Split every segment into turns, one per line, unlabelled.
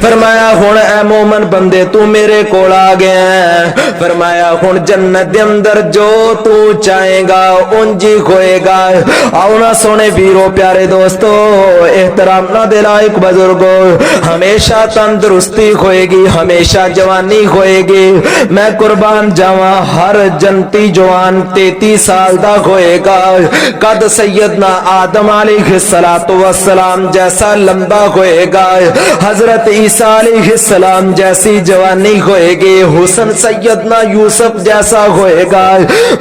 فرمایا ہن اے مومن بندے تو میرے کول آ گیا ہے، فرمایا ہن جنت دے اندر جو تو چاہے گا انج ہی ہوئے گا۔ آؤ نا سونے ویرو پیارے دوستو، احترام نہ دے لائق بزرگو، ہمیشہ تندرستی ہوئے گی، ہمیشہ جوانی ہوئے گی۔ میں قربان جاواں ہر جنتی جوان 33 سال دا ہوئے گا، قد سیدنا آدم علیہ السلام جیسا لمبا ہوئے گا، حضرت عیسیٰ علیہ السلام جیسی جوانی ہوئے گی، حسن سیدنا یوسف جیسا ہوئے گا۔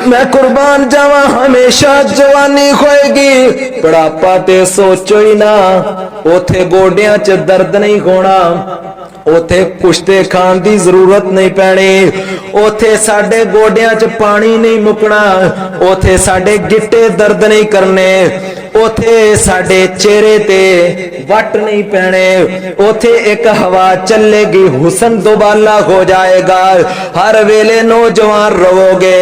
میں قربان جاواں ہمیشہ جوانی ہوئے گی، بڑھاپا تے سوچو ہی نہ، اوتھے گوڈیاں چ درد نہیں ہونا، اوتھے کشتے کھان دی ضرورت نہیں پینی، اوتھے ساڈے گوڈیاں چ پانی نہیں مکنا، اوتھے ساڈے گٹے درد نہیں کرنے، اوتھے ساڈے چہرے تے وٹ نہیں پینے، اوتھے ایک ہوا چلے گی، حسن دوبالا ہو جائے گا، ہر ویلے نوجوان رہو گے۔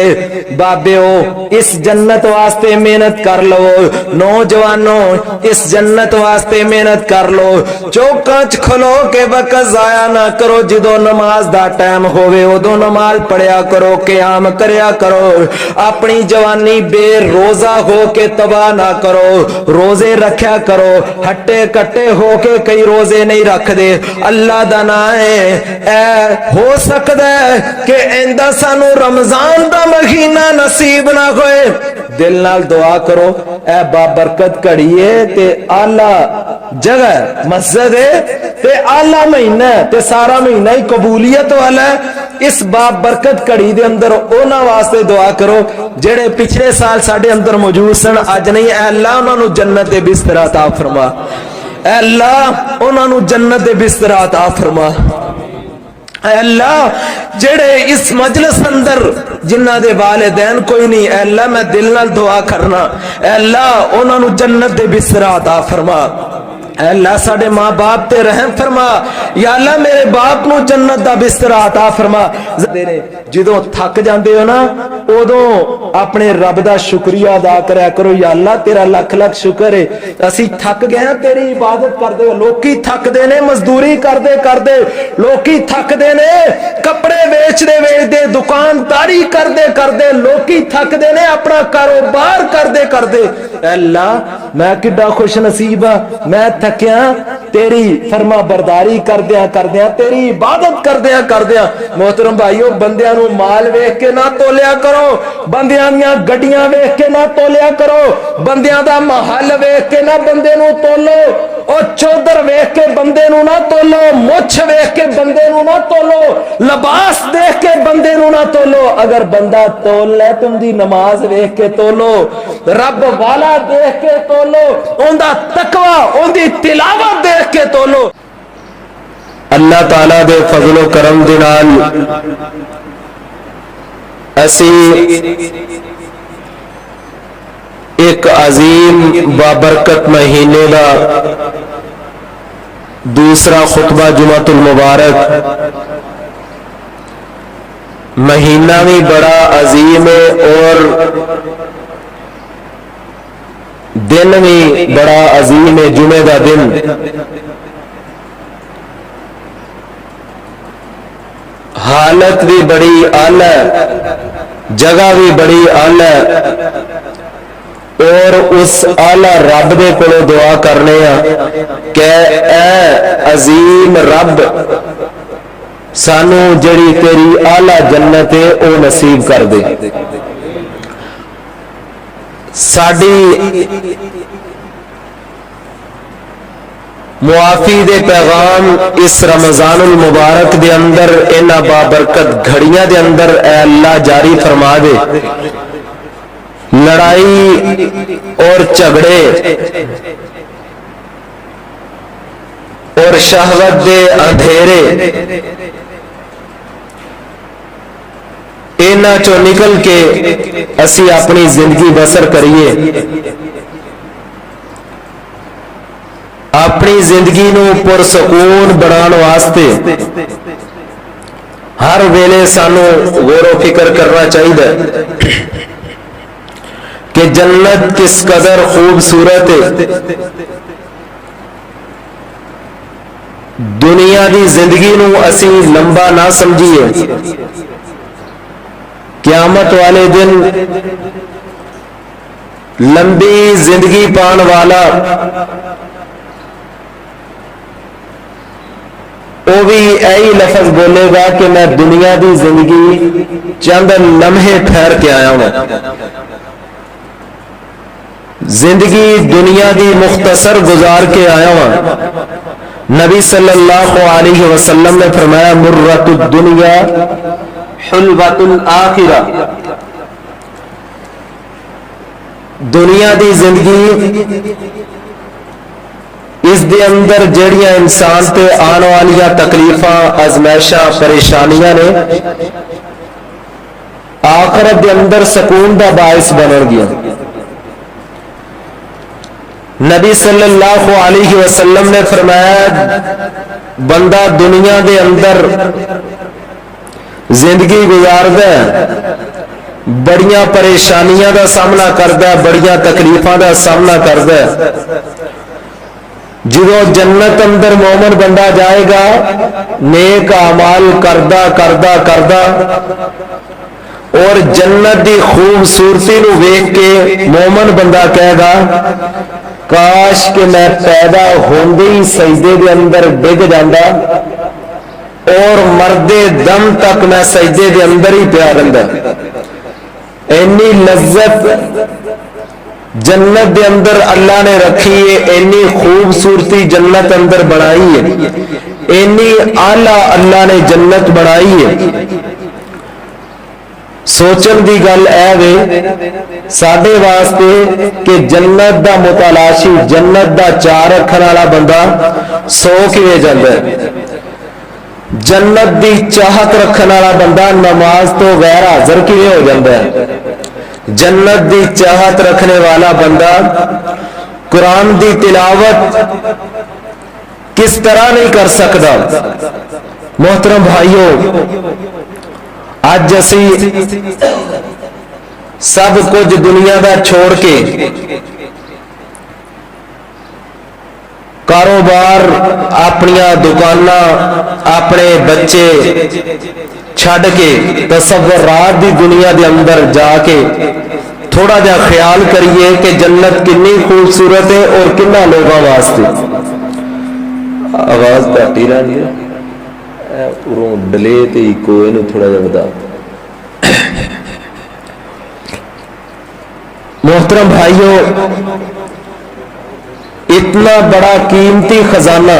بابیو اس جنت واسطے محنت کر لو، نوجوانوں اس جنت واسطے محنت کر لو، چوکاں چ کھلو کے وقت ضائع نہ کرو، جدو نماز دا ٹائم ہوئے ادو نماز پڑھیا کرو، قیام کریا کرو، اپنی جوانی بے روزہ ہو کے تباہ نہ کرو، روزے رکھیا کرو، ہٹے کٹے ہو کے کئی روزے نہیں رکھ دے، اللہ دا نام ہے، اے ہو سکتا ہے کہ ایندہ سانو رمضان دا مہینہ نصیب نہ ہوئے، دل نال دعا کرو، اے بابرکت کڑیے تے آلہ جگہ مسجد ہے تے آلہ مہینہ ہے تے سارا مہینہ ہی قبولیت والا ہے، اس بابرکت کڑی دے اندر اونا واسطے دعا کرو جڑے پچھلے سال ساڑھے اندر موجود سن اج نہیں، اے اللہ انہوں نے جنت دے بستر عطا فرما، اے اللہ انہوں نے جنت دے بستر عطا فرما، اے اللہ جڑے اس مجلس اندر جنہ دے والدین کوئی نہیں، اے اللہ میں دل نال دعا کرنا، اے اللہ انہوں نے جنت دے بستر عطا فرما، اے اللہ ساڑھے ماں باپ تے رحم فرما، یا اللہ میرے باپ نو جنت دا بستر عطا فرما۔ جدوں تھک جاندے ہو نا ادوں اپنے رب دا شکریہ ادا کریا کرو، یا اللہ تیرا لکھ لکھ شکر ہے اسی تھک گئے ہیں تیری عبادت کر دے، لوکی تھک دے نے مزدوری کر دے، لوکی تھک دے نے کپڑے ویچ دے دکانداری کر دے، لوکی تھک دے نے اپنا کاروبار کر دے، اے اللہ میں کڈا خوش نصیب ہاں، میں تھکیا تیری فرما برداری کر دیا تیری عبادت کر دیا۔ محترم بھائیو بندیاں نو مال ویکھ کے نہ تولیا کرو، بندیاں دیاں گڈیاں ویکھ کے نہ تولیا کرو، بندیاں دا محل ویکھ کے نہ بندے نو تولو، او چودر ویکھ کے بندے نو نہ تولو، مچھ ویکھ کے بندے نو نہ تولو، لباس دیکھ کے بندے نو نہ تولو، اگر بندہ تول لے تم دی نماز ویکھ کے تولو، رب والا دیکھ کے تولو، اون دا تقوی اون دی تلاوت دیکھ کے تولو۔ اللہ تعالیٰ دے فضل و کرم دے نال اسی ایک عظیم بابرکت مہینے دا دوسرا خطبہ جمعۃ المبارک، مہینہ بھی بڑا عظیم ہے اور دن بھی بڑا عظیم ہے، جمعہ دا دن حالت بھی بڑی اعلیٰ، جگہ بھی بڑی اعلیٰ، اور اس اعلیٰ رب دے کولوں دعا کرنے کہ اے عظیم رب سانو جڑی تیری اعلیٰ جنت ہے او نصیب کر دے۔ ساڈی معافی دے پیغام اس رمضان المبارک دے اندر انہاں بابرکت گھڑیاں دے اندر اے اللہ جاری فرما دے، لڑائی اور جھگڑے اور شہوت دے اندھیرے انہاں چوں نکل کے اسی اپنی زندگی بسر کریے، اپنی زندگی نو پرسکون بنان واسطے ہر ویلے سانو غور و فکر کرنا چاہیے کہ جنت کس قدر خوبصورت ہے، दुनिया की जिंदगी नूं असी लंबा ना समझिए। क़यामत वाले दिन लंबी जिंदगी पाने वाला वो भी यही लफज बोलेगा कि मैं दुनिया की जिंदगी चंद लम्हे ठहर के आया हूं। जिंदगी दुनिया की मुख्तसर गुजार के आया हूं। नबी सल्लल्लाहु अलैहि वसल्लम ने फरमाया मुर्रतुद दुनिया हुल्वतुल आखिरा। दुनिया की जिंदगी इस दे अंदर जड़ियां इंसान ते आने वाली तकलीफां अजमैशां परेशानियां ने आखिरत दे अंदर सुकून का बायस बननगियां। नबी सल्लल्लाहु अलैहि वसल्लम ने फरमाया बंदा दुनिया दे अंदर जिंदगी गुजारदा है, बड़ियां परेशानियां का सामना करदा है, बड़ियां तकलीफां का सामना करदा है। जो जन्नत अंदर मोमन बंदा जाएगा नेक अमाल करदा करदा करदा और जन्नत की खूबसूरती नूं वेख के मोमन बंदा कहेगा काश कि मैं पैदा होंदे ही सजदे के अंदर डिग जांदा और मरदे दम तक मैं सजदे के अंदर ही पिया रहिंदा। इन्नी लज्जत जन्नत के अंदर अल्लाह ने रखी है, इन्नी खूबसूरती जन्नत अंदर बनाई है, इन्नी आला अल्लाह ने जन्नत बनाई है। सोचन की गल वे साडे वास्ते कि जन्नत का मुतलाशी जन्नत का चाह रखने वाला बंदा सो किवें जांदा है। जन्नत की चाहत रखने वाला बंदा नमाज तो गैर हाजिर किवें हो जाता है। जन्नत की चाहत रखने वाला बंदा कुरान की तिलावत किस तरह नहीं कर सकता। मोहतरम भाइयों अज असी सब कुछ दुनिया का छोड़ के कारोबार अपनिया दुकाना अपने बच्चे छड़ के तसव्वुरात दी दुनिया के अंदर जाके थोड़ा जा ख्याल करिए कि जन्नत कितनी खूबसूरत है और कितना लोगों वास्ते। आवाज घट ही रही है उरों डले ते इको इनू थोड़ा जा बता। मोहतरम भाइयों इतना बड़ा कीमती खजाना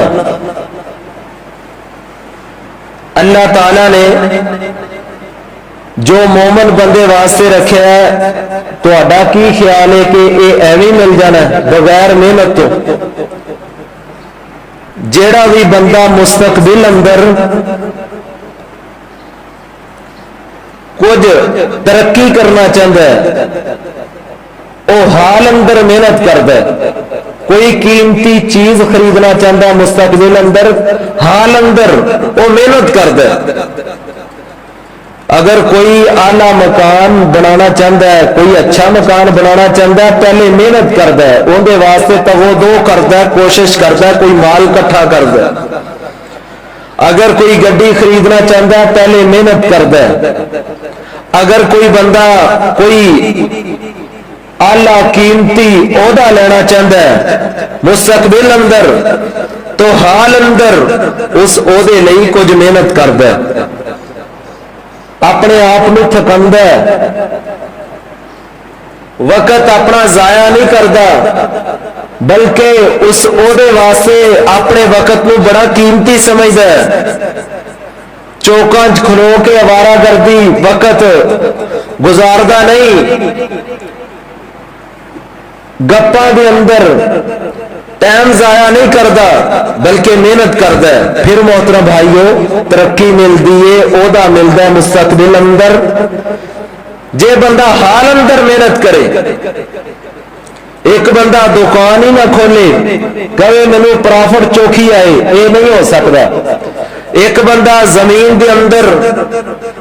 अल्लाह ताला ने जो मोमन बंदे वास्ते रखे है, तो की ख्याल है कि ये एवं मिल जाना बगैर मेहनत तो। जेड़ा भी बंदा मुस्तकबिल अंदर कुछ तरक्की करना चाहता है वो हाल अंदर मेहनत करता है। कोई कीमती चीज खरीदना चाहता है मुस्तकबिल अंदर हाल अंदर वो मेहनत करता है। अगर कोई आला मकान बनाना चाहता है, कोई अच्छा मकान बनाना चाहता है, पहले मेहनत करता है, उनके वास्ते तवज्जो करता है, कोशिश करता है, कोई माल इकट्ठा करता है। अगर कोई गड्डी खरीदना चाहता है पहले मेहनत करता है। अगर कोई बंदा कोई आला कीमती ओहदा लेना चाहता है मुस्तकबिल अंदर, तो हाल अंदर उस ओहदे लई कुछ मेहनत करता है, अपने आप को थकांदा है, वक्त अपना जाया नहीं करता, बल्कि उस ओहदे वास्ते अपने वक्त को बड़ा कीमती समझदा है। चौकां च खलो के आवारागर्दी वक्त गुजारदा नहीं, गप्पां दे अंदर टाइम जाया नहीं करता, बल्कि मेहनत करता है। फिर मोहतरम भाइयों तरक्की मिलती है, ओहदा मिलता है मुस्तकबिल अंदर। जे बंदा हाल अंदर मेहनत करे, एक बंदा दुकान ही ना खोले कहे मैनू प्रॉफिट चौखी आए, ये नहीं हो सकता। एक बंदा जमीन के अंदर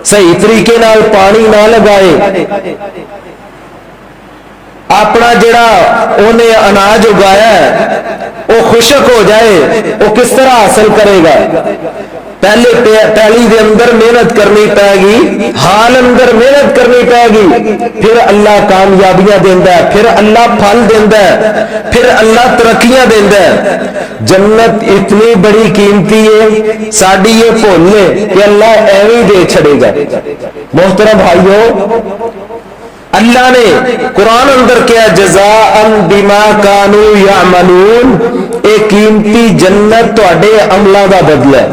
सही तरीके नाल पानी ना लगाए, अपना जिहड़ा उन्हें अनाज उगाया वो खुशक हो जाए, वो किस तरह हासिल करेगा? पहले पैली दे अंदर मेहनत करनी पैगी, हाल अंदर मेहनत करनी पैगी, फिर अल्लाह कामयाबियां देंदा है, फिर अल्लाह फल देंदा है, फिर अल्लाह तरक्कियां देंदा है। जन्नत इतनी बड़ी कीमती है, साडी ये भुल है कि अल्लाह एवं दे छड़ेगा। मोहतरम भाइयों, अल्लाह ने कुरान अंदर क्या जज़ाअन बिमा कानू यामलून, एक कीमती जन्नत तुहाडे अमलों का बदला है,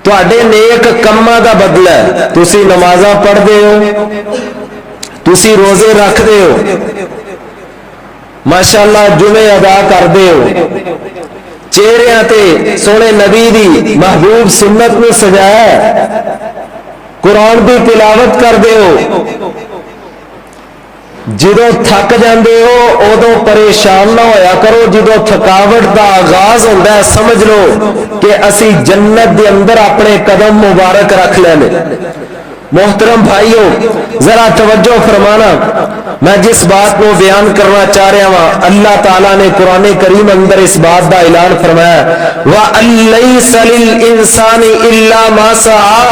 तुहाडे नेक कम्मां दा बदला है। तुसी नमाज़ां पढ़दे हो, तुसी रोजे रखदे हो, माशाअल्लाह जुमे अदा करदे हो, चेहरियां ते सोहणे नबी दी महबूब सुन्नत नूं सजाया, कुरान की तिलावत करते हो, जदों थक जाते हो उदों परेशान ना होया करो। जदों थकावट का आगाज होता है समझ लो कि असी जन्नत के अंदर अपने कदम मुबारक रख लेने। मोहतरम भाइयों, जरा तवज्जो फरमाना, मैं जिस बात को बयान करना चाह रहा हूं, अल्लाह ताला ने कुरान करीम अंदर इस बात का ऐलान फरमाया, वा लैसा लिल इंसानी इल्ला मा सआ,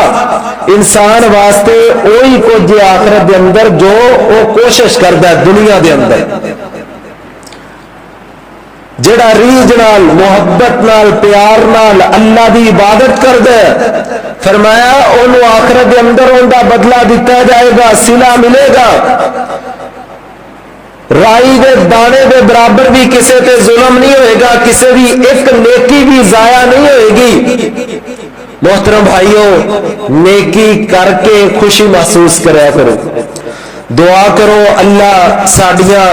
इंसान वास्ते वही कुछ आखिरत के अंदर जो वो कोशिश करता है दुनिया के अंदर, जेड़ा रीझ नाल मुहब्बत नाल प्यार नाल अल्लाह की इबादत करदा है, फरमाया उन्होंने आखिरत के अंदर उनका बदला दिता जाएगा, सिला मिलेगा। राई के दाने के बराबर भी किसी पे जुल्म नहीं होएगा, किसी भी एक नेकी भी जाया नहीं होएगी। मोहतरम भाइयों, नेकी करके खुशी महसूस करा करो, दुआ करो अल्लाह साडियां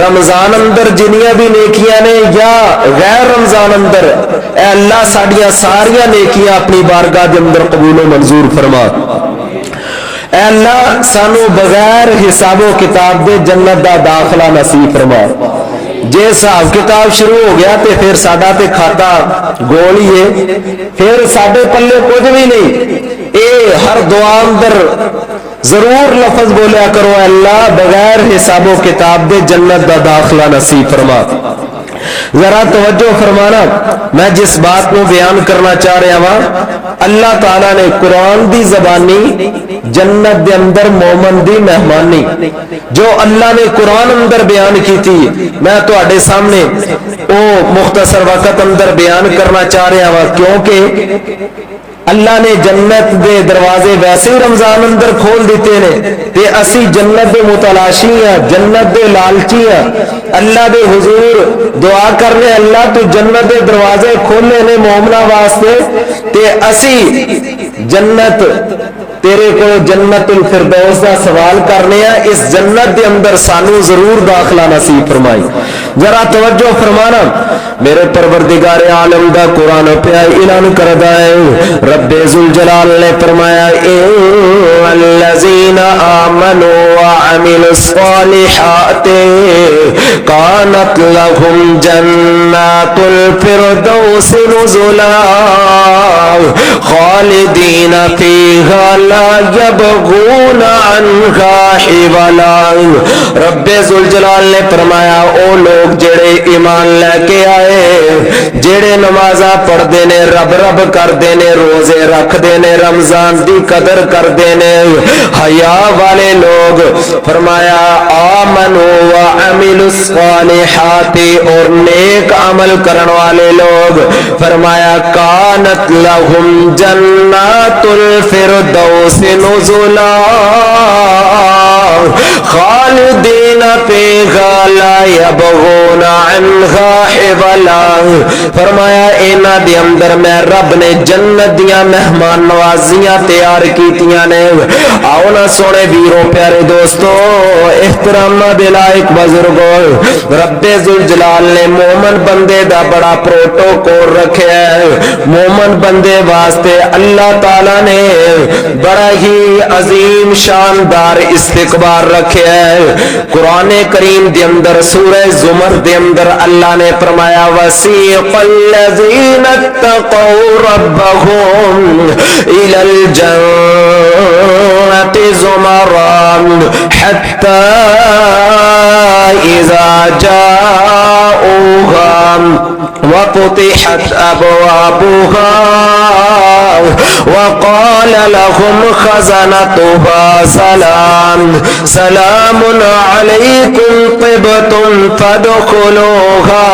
रमजान अंदर जिन्नियां भी नेकियां ने या गैर रमजान अंदर, ए अल्लाह साडियां सारियां नेकियां अपनी बारगाह के अंदर कबूल मंजूर फरमा। ए अल्लाह सानू बगैर हिसाबो किताब दे जन्नत दा दाखला नसीब फरमा। जे हिसाब किताब शुरू हो गया तो फिर साडा ते खाता गोल ही है, फिर साडे पल्ले कुछ भी नहीं। ए हर दुआ अंदर जरूर लफज बोलिया करो, अल्लाह बगैर हिसाबो किताब दे जन्नत दा दाखला नसीब फरमा। जरा तवज्जो फरमाना, मैं जिस बात को बयान करना चाह रहा हूं, अल्लाह ताला ने कुरान दी जबानी जन्नत दे अंदर मोमन दी मेहमानी जो अल्लाह ने कुरान अंदर बयान की थी, मैं तुहाडे सामने ओ मुख्तसर वक्त अंदर बयान करना चाह रहा हूं, क्योंकि अल्लाह ने जन्नत दे दरवाजे वैसे ही रमजान अंदर खोल दिते ने ते असी जन्नत दे मुतलाशी हैं, जन्नत दे लालची हैं। अल्लाह दे हुजूर दुआ करने, अल्लाह तू जन्नत दे दरवाजे खोले ने मोमना वास्ते ते असी जन्नत तेरे को जन्नतुल फिरदौस दा सवाल करने हैं। इस जन्नत के अंदर सानू जरूर दाखला नसीब फरमाई। जरा तवज्जो फरमाना, मेरे परवरदिगार आलम दा कुरान पिया ऐलान करदा है, रब्बे जुल जलाल ने फरमाया, अल्लज़ीना आमनू व अमिलुस सालिहाति कानत लहुम जन्नातुल फिरदौस नुज़ुला खालिदीना फीहा ला यबगूना अन्हा हिवला। रब्बे जुल जलाल ने फरमाया, ओ लोग जेड़े ईमान लेके आए, जेड़े नमाजा पढ़ते ने, रब रब करते ने, रोजे रखते ने, रमजान की कदर करते ने, हया वाले लोग, फरमाया आमनु व अमिलुस सालिहाति, और नेक अमल करने वाले लोग, फरमाया कानत लहुम जन्नातुल फिरदौस नुज़ुला खालिदीना फीहा ला यबगूना अन्हा हिवला। फरमाया इन्हां दे अंदर मैं रब ने जन्नत दियां मेहमान नवाजियां तैयार कीतियां ने। आओ ना सोने वीरों प्यारे दोस्तों, एहतराम दे लायक बुजुर्गों, रब्बे जुल जलाल ने मोमन बंदे दा बड़ा प्रोटोकॉल रखा है। मोमन बंदे वास्ते अल्लाह ताला ने बड़ा ही अजीम शानदार इस्तिकबार रखे है। कुरान करीम दे अंदर सूरह ज़ुमर दे अंदर अल्लाह ने फरमाया, वसीक़ल्लज़ीना तक़ौ रब्बहुम इलल जन्नति ज़ुमरा حتى إذا جاءوها وفتحت أبوابها وقال لهم خزنتها سلام عليكم طبتم فادخلوها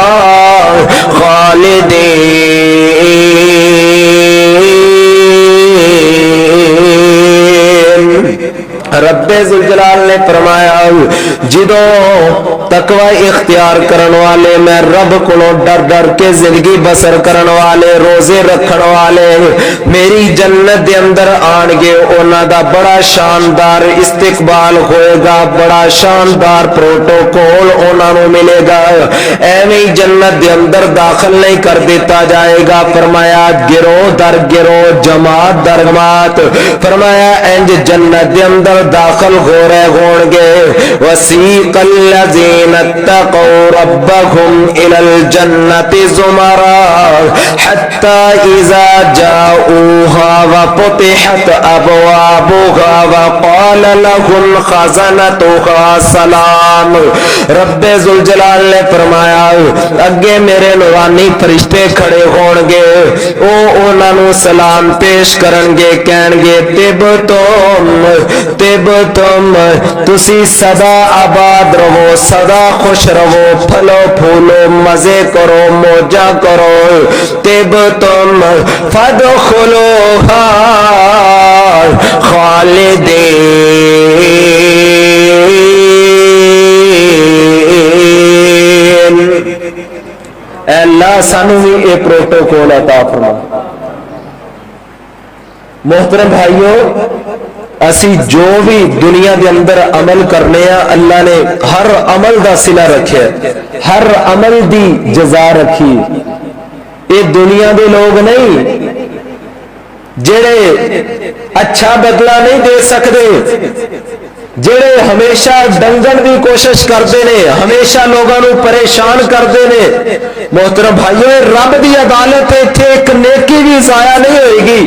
خالدين۔ رب ذوالجلال نے فرمایا جدوں تقوی اختیار کرن والے میں رب کولوں ڈر ڈر کے زندگی بسر کرن والے روزے رکھن والے میری جنت دے اندر آن گے انہاں دا بڑا شاندار استقبال ہوئے گا، بڑا شاندار پروٹوکول انہاں نوں ملے گا، ایویں جنت دے اندر داخل نہیں کر دیتا جائے گا۔ فرمایا گروہ در گروہ، جماعت در جماعت، فرمایا انج جنت دے اندر داخل ہو رہے ہون گے۔ وسیق الذین اتقوا ربهم الى الجنة زمرا حتى اذا جاءوها وفتحت ابوابها وقال لهم خزنتها سلام۔ رب ذوالجلال نے فرمایا اگے میرے نورانی فرشتے کھڑے ہون گے، او انہاں نوں سلام پیش کرن گے، کہن گے تم تسی سدا آباد رہو، سدا خوش رہو، پھلو پھولو، مزے کرو، موجہ کرو، تم فادخلوها خالدین۔ اے اللہ سانو بھی اے پروٹوکول عطا فرما۔ محترم بھائیو، اسی جو بھی دنیا دے اندر عمل کرنے ہیں اللہ نے ہر عمل دا صلہ رکھے، ہر عمل دی جزا رکھی۔ یہ دنیا دے لوگ نہیں جڑے اچھا بدلہ نہیں دے سکتے، جڑے ہمیشہ ڈنگن دی کوشش کرتے نے، ہمیشہ لوگوں کو پریشان کرتے نے۔ محترم بھائیو، رب دی عدالت ایتھے ایک نیکی بھی ضائع نہیں ہوئے گی۔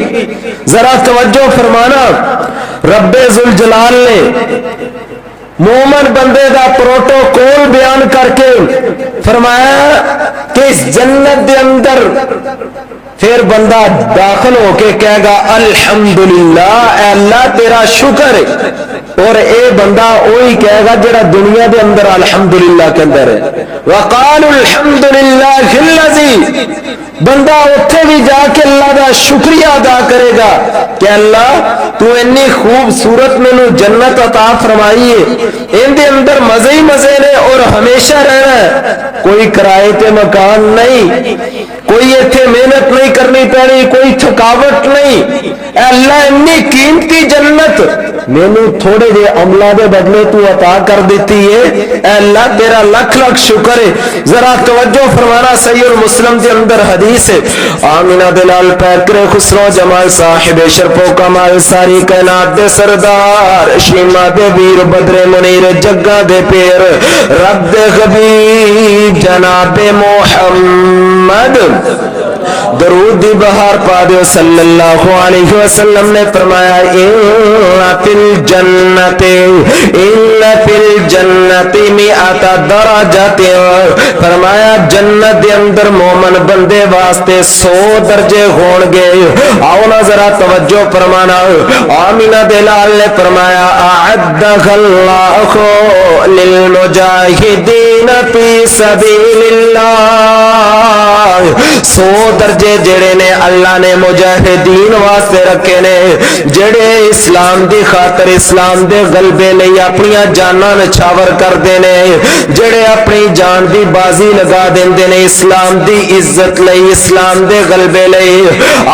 ذرا توجہ فرمانا، رب ذوالجلال نے مومن بندے دا پروٹوکول بیان کر کے فرمایا کہ اس جنت دے اندر پھر بندہ داخل ہو کے کہے گا الحمدللہ، اے اللہ تیرا شکر ہے، اور اے بندہ وہی کہے گا جڑا دنیا دے اندر الحمدللہ کے اندر ہے۔ وقال الحمدللہ الذی، بندہ اتھے بھی جا کے اللہ دا شکریہ ادا کرے گا کہ اللہ تو اتنی خوبصورت مینوں جنت عطا فرمائی ہے، ان دے اندر مزے ہی مزے نے اور ہمیشہ رہنا ہے، کوئی کرائے تے مکان نہیں، کوئی ایتھے محنت نہیں کرنی پڑی، کوئی تھکاوٹ نہیں۔ اے اللہ اتنی قیمتی جنت مینوں تھوڑے جے عملہ دے بدلے تو عطا کر دیتی ہے، اے اللہ تیرا لکھ لکھ شکر ہے۔ ذرا توجہ فرمانا، صحیح المسلم کے اندر حدیث ہے، آمینہ دلال پیکر خسرو جمال صاحب شرف و کمال ساری کائنات دے سردار شیما دے ویر بدر منیر جگہ دے پیر رب دے حبیب جناب محمد درود دی بہار پا دیو صلی اللہ علیہ وسلم نے فرمایا ان فی الجنت مئات درجات، فرمایا جنت دے اندر مومن بندے واسطے 100 درجے ہون گے۔ آؤ نا ذرا توجہ فرمانا، آمینہ دلال نے فرمایا اعدہ اللہ للمجاہدین فی سبیل اللہ، 100 درجے جڑے نے اللہ نے مجاہدین واسطے رکھے نے، جڑے اسلام دی خاطر اسلام دے غلبے لئی اپنی جاناں نچھاور کردے نے، جڑے اپنی جان دی بازی لگا دیندے نے اسلام دی عزت لئی، اسلام دے غلبے لئی۔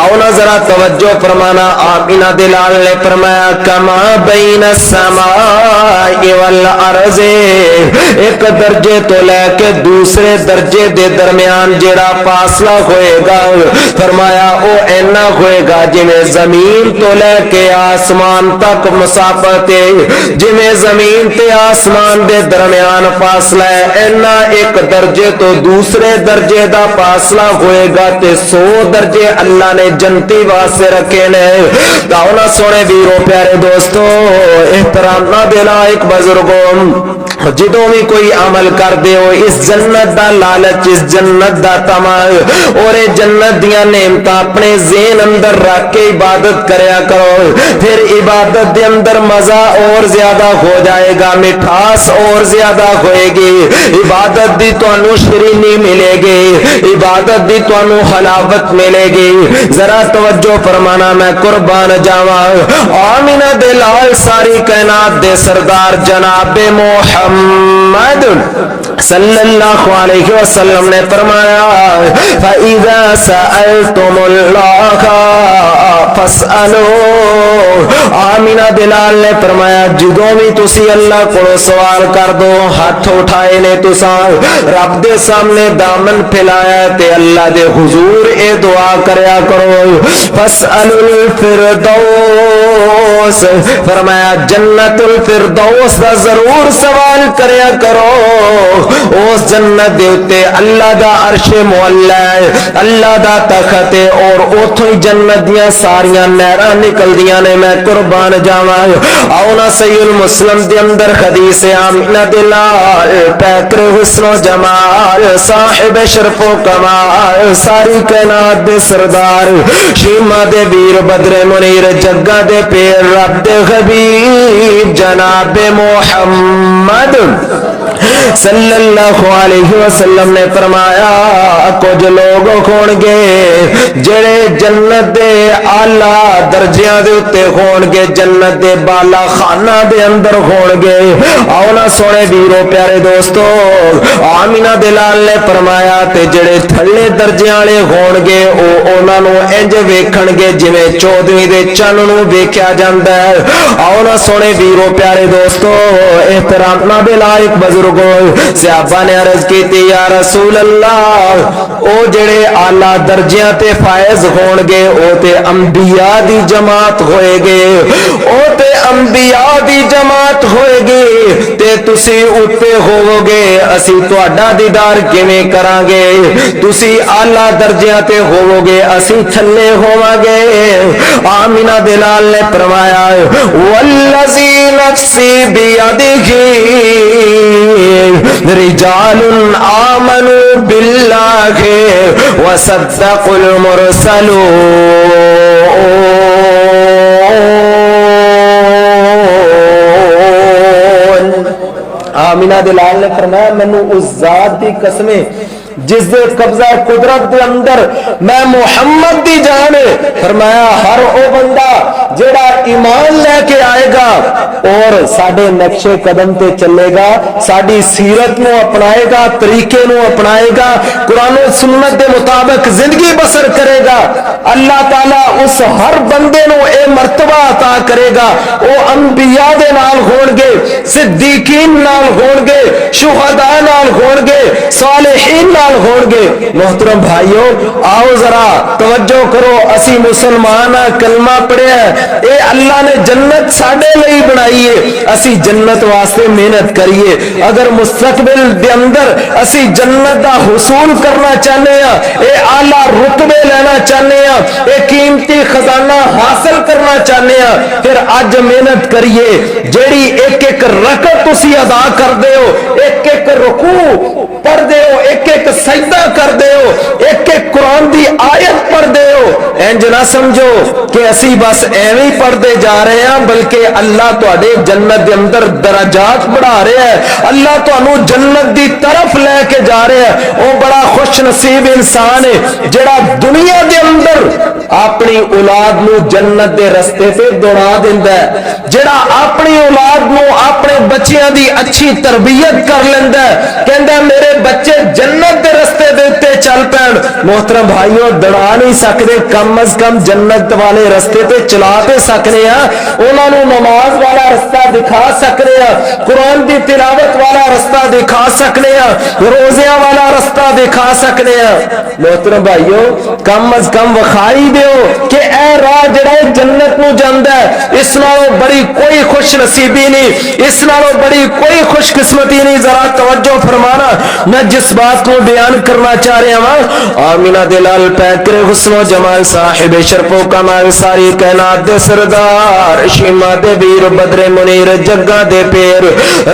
آؤ نا ذرا توجہ فرمانا، آمینہ دلال نے فرمایا کما بین السماء والارض، ایک درجے تو لے کے دوسرے درجے دے درمیان جڑا فاصلہ ہوئے گا، فرمایا او اینا ہوئے گا جویں زمین تو لے کے آسمان تک मुसाफत है जिवें जमीन ते आसमान दे दरमियान फासला है, इन्ना एक दर्जे तो दूसरे दर्जे दा फासला होएगा ते 100 दर्जे अल्लाह ने जन्नती वास्ते रखे ने। ताओ सोने वीरों प्यारे दोस्तों एहतराम ना दे लायक बुजुर्गों, जदों भी कोई अमल कर दे हो इस जन्नत दा लालच, इस जन्नत दा तमा और जन्नत दियां नेमतां अपने ज़हन अंदर रख के इबादत करया करो, फिर इबादत दे अंदर मजा और ज्यादा हो जाएगा, मिठास और ज्यादा होएगी, इबादत दी तुहानू शरीनी मिलेगी, इबादत दी तुहानू हलावत मिलेगी। जरा तवज्जो फरमाना, मैं कुर्बान जावा आमिना दे लाल सारी कायनात दे सरदार जनाबे मोहम्मद सल्लल्लाहु अलैहि वसल्लम ने फरमाया फइज़ा सअलतुमुल्लाह फसअलू। आमिना बिलाल ने फरमाया जदों भी तुसी अल्लाह को सवाल कर दो, हाथ उठाए ने तुसा रब दे सामने दामन फैलाया ते अल्लाह दे हुजूर ए दुआ करया करो फसअलुल फिरदौस, फरमाया जन्नतुल फिरदौस दा जरूर सवाल करया करो। उस जन्नत दे उत्ते अल्लाह दा अर्शे मुअल्ला है, अल्लाह दा तखत है और उथों ही जन्नत दियां सारियां नहरां निकलदियां ने। मैं कुर्बान जावां आओ ना सहीहुल मुस्लिम दे अंदर हदीस आमिना दे लाल पैकर हुस्नो जमाल साहिब शरफो कमाल सारी कायनात दे सरदार शीमा दे वीर बदरे मुनीर जग्गा दे पेर रब दे हबीब जनाबे मोहम्मद सल्लल्लाहु अलैहि वसल्लम ने फरमाया कुछ लोग होणगे जेड़े जन्नत दे आला दर्जियां दे उत्ते होणगे, जन्नत दे बाला खाना दे अंदर होणगे। आओ ना सोने वीरो प्यारे दोस्तों आमिना दिलाल ने फरमाया ते जेड़े थल्ले दर्जे वाले होणगे ओ उन्हां नूं इंज वेखणगे जिवें 14वीं दे चंन नूं वेखिया जांदा है। आओ ना सोने वीरो प्यारे दोस्तों एहतराम ना दे लायक बुजुर्गो सहाबा ने अर्ज की या रसूल अल्लाह ओ जेड़े आला दर्जियां ते फायज होणगे ओ ते अंबिया दी जमात होएगे, ओ ते अंबिया दी जमात होएगी ते तुसी उत्ते होवोगे, असी तुहाडा दीदार किवें करांगे? तुसी आला दर्जियां ते होवोगे, असी थल्ले होवांगे। आमिना बिलाल ने फरमाया वल्लज़ी नफ्सी बियदिही रिजालुन आमनु बिल्लाहि व सद्दक़ुल मुरसलून। आमिना दिलाल ने फरमाया मैनू उस जात दी कसमें जिस दे कब्जा कुदरत दे अंदर मैं मुहम्मद दी जान फरमाया हर ओ बंदा जेड़ा ईमान लेके आएगा और साडे नक्शे कदम ते चलेगा, साडी सीरत नूं अपनाएगा, तरीके नूं अपनाएगा, कुरान और सुन्नत दे मुताबिक जिंदगी बसर करेगा, अल्लाह ताला उस हर बंदे नूं ए मर्तबा अता करेगा। ओ अंबिया दे नाल होणगे, सिद्दीकीन नाल होणगे, शुहदा नाल होणगे, सालिहीन नाल होणगे। मोहतरम भाइयों आओ जरा तवज्जो करो, असी मुसलमान कलमा पढ़िया ए अल्लाह ने जन्नत साडे लई बनाई है, असी जन्नत वास्ते मेहनत करिए। अगर मुस्तकबिल दे अंदर असी जन्नत दा हुसूल करना चाहते हैं, ए आला रुतबे लेना चाहते हैं, ए कीमती खजाना हासिल करना चाहते हैं, फिर अज मेहनत करिए। जेड़ी एक एक रकत तुसी अदा करदे हो, एक एक रुकू पढ़दे हो, एक एक सजदा करदे हो, एक एक कुरान दी आयत पढ़दे हो, इंज ना समझो कि असी बस एवें ही पढ़ते जा रहे हैं, बल्कि अल्लाह तुहाडे जन्नत दे अंदर दराजात बढ़ा रहा है, अल्लाह तुहानू जन्नत दी तरफ लेके जा रहा है। वो बड़ा खुश नसीब इंसान है जेड़ा दुनिया दे अंदर अपनी औलाद नू जन्नत दे रस्ते पे दौड़ा दिंदा है, जेड़ा अपनी औलाद नू अपने बच्चियां दी अच्छी तरबियत कर लेंदा है, कहंदा मेरे बच्चे जन्नत दे रस्ते दे उत्ते चल पैण। मोहतरम भाइयों दौड़ा नहीं सकते, कम अज कम जन्नत वाले रस्ते ते चला ते सकने आ, उन्हां नू नमाज वाला रस्ता दिखा सकने आ, कुरान दी तिलावत वाला रस्ता दिखा सकने आ, रोज़ियां वाला रस्ता दिखा सकने आ। मोहतरम भाइयों कम अज कम वखाई दियो کہ اے راہ جڑا جنت نو جاندا ہے اس نالوں بڑی کوئی خوش نصیبی نہیں, اس نالوں بڑی کوئی خوش قسمتی نہیں. ذرا توجہ فرمانا, میں جس بات کو بیان کرنا چاہ رہا ہوں, آمینہ دلال پیکر حسن و جمال صاحب شرف و کمال ساری کائنات دے سردار شیما دے ویر بدر منیر جگہ دے پیر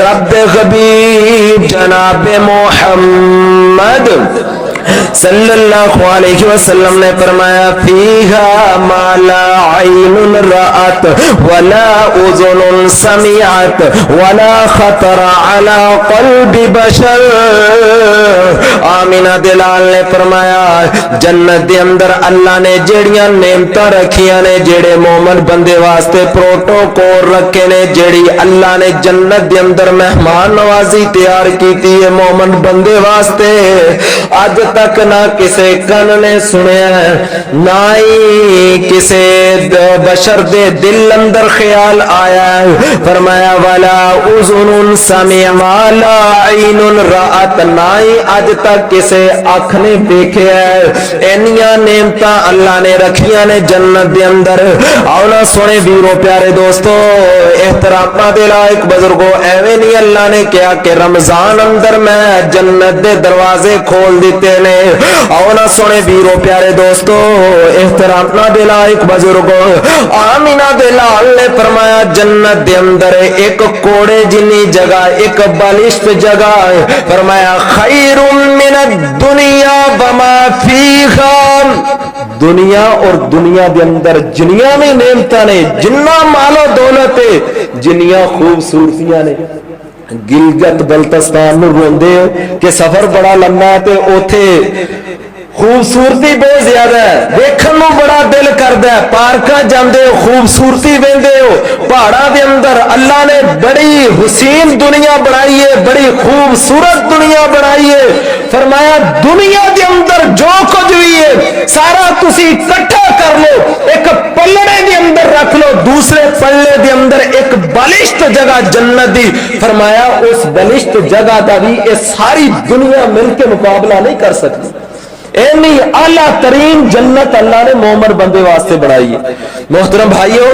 رب دے حبیب جناب محمد صلی اللہ علیہ وسلم نے فرمایا فیہا ما لا عین رأت ولا اذن سمعت ولا خطر علی قلب بشر. آمینہ دلال نے فرمایا جنت دے اندر اللہ نے جیڑیاں نعمتاں رکھیاں نے, جیڑے مومن بندے واسطے پروٹوکول رکھے نے, جیڑی اللہ نے جنت دے اندر مہمان نوازی تیار کیتی ہے مومن بندے واسطے, اج تک نہ کسے کن نے سنیا نہ ہی کسے بشر دے دل اندر خیال آیا ہے. فرمایا والا اذن سمع والا عین رأت, نہ ہی اج تک کسے اکھ نے دیکھیا ہے. اینیاں نعمتاں اللہ نے رکھیاں نے جنت دے اندر. آؤ نا سونے ویرو پیارے دوستو احتراماں دے لائق بزرگو, ایویں نہیں اللہ نے کہا کہ رمضان اندر میں جنت دے دروازے کھول دیتے نے. آؤ نا سونے ویرو پیارے دوستو احتراماں دے لائق بزرگو, آمینہ دلال نے فرمایا جنت دے اندر ایک کوڑے جنی جگہ, ایک بالشت جگہ, فرمایا خیر من الدنیا وما فیہا. دنیا اور دنیا دے اندر جنیاں میں نعمتاں نے, جنہ مال و دولت ہے, جنیاں خوبصورتیاں نے. گلگت بلتستان نو روندے ہو کہ سفر بڑا لمبا ہے تے اوتھے خوبصورتی بہت زیادہ ہے, دیکھن نو بڑا دل کردا ہے, پارکاں جاندے ہو خوبصورتی ویندے ہو, پہاڑاں دے اندر اللہ نے بڑی حسین دنیا بنائی ہے, بڑی خوبصورت دنیا بنائی ہے. فرمایا دنیا دے اندر جو کچھ بھی ہے سارا تسی اکٹھا کر لو, ایک پلڑے دے اندر رکھ لو, دوسرے پلڑے دے اندر ایک بالشت جگہ جنت دی. فرمایا اس بالشت جگہ دا بھی یہ ساری دنیا مل کے مقابلہ نہیں کر سکتی. اینی اعلیٰ ترین جنت اللہ نے مومن بندے واسطے بنائی ہے. محترم بھائیو